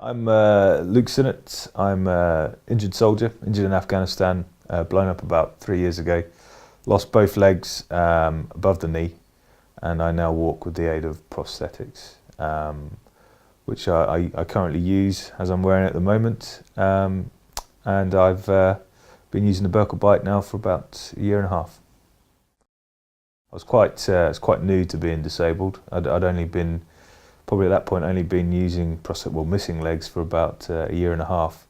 I'm Luke Sinnott. I'm an injured soldier, injured in Afghanistan, blown up about 3 years ago. Lost both legs above the knee, and I now walk with the aid of prosthetics, which I currently use as I'm wearing it at the moment. And I've been using the BerkelBike now for about a year and a half. I was quite new to being disabled. I'd only been, probably at that point, only been using missing legs for about a year and a half.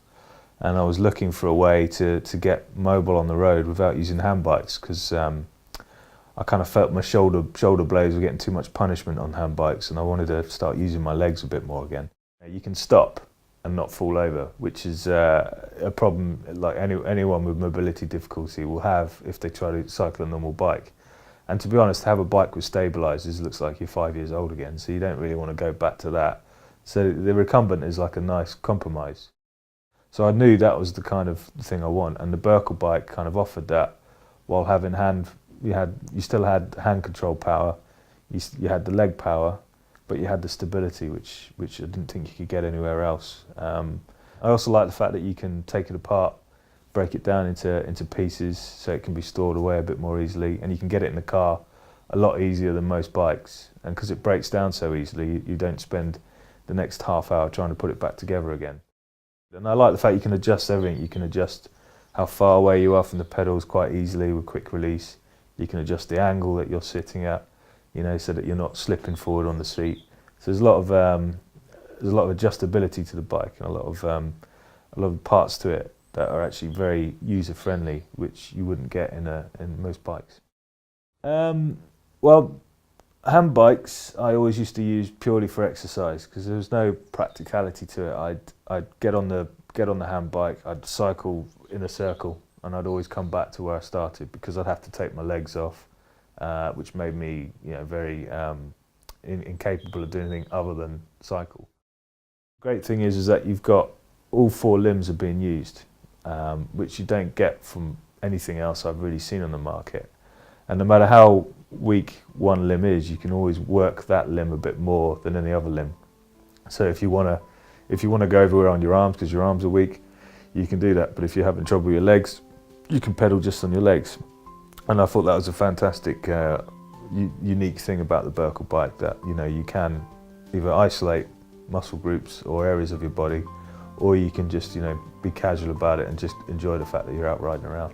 And I was looking for a way to get mobile on the road without using hand bikes, because I kind of felt my shoulder blades were getting too much punishment on hand bikes, and I wanted to start using my legs a bit more again. You can stop and not fall over, which is a problem like anyone with mobility difficulty will have if they try to cycle a normal bike. And to be honest, to have a bike with stabilisers looks like you're 5 years old again, so you don't really want to go back to that. So the recumbent is like a nice compromise. So I knew that was the kind of thing I want, and the BerkelBike kind of offered that, while having you still had hand control power, you had the leg power, but you had the stability, which I didn't think you could get anywhere else. I also like the fact that you can take it apart, break it down into pieces so it can be stored away a bit more easily, and you can get it in the car a lot easier than most bikes. And because it breaks down so easily, you don't spend the next half hour trying to put it back together again. And I like the fact you can adjust everything. You can adjust how far away you are from the pedals quite easily with quick release. You can adjust the angle that you're sitting at, so that you're not slipping forward on the seat. So there's a lot of adjustability to the bike, and a lot of parts to it that are actually very user-friendly, which you wouldn't get in most bikes. Well, hand bikes I always used to use purely for exercise, because there was no practicality to it. I'd get on the hand bike, I'd cycle in a circle, and I'd always come back to where I started, because I'd have to take my legs off, which made me very incapable of doing anything other than cycle. The great thing is that you've got all 4 limbs are being used, which you don't get from anything else I've really seen on the market. And no matter how weak one limb is, you can always work that limb a bit more than any other limb. So if you want to go everywhere on your arms because your arms are weak, you can do that. But if you're having trouble with your legs, you can pedal just on your legs. And I thought that was a fantastic, unique thing about the BerkelBike, that you can either isolate muscle groups or areas of your body, or you can just be casual about it and just enjoy the fact that you're out riding around.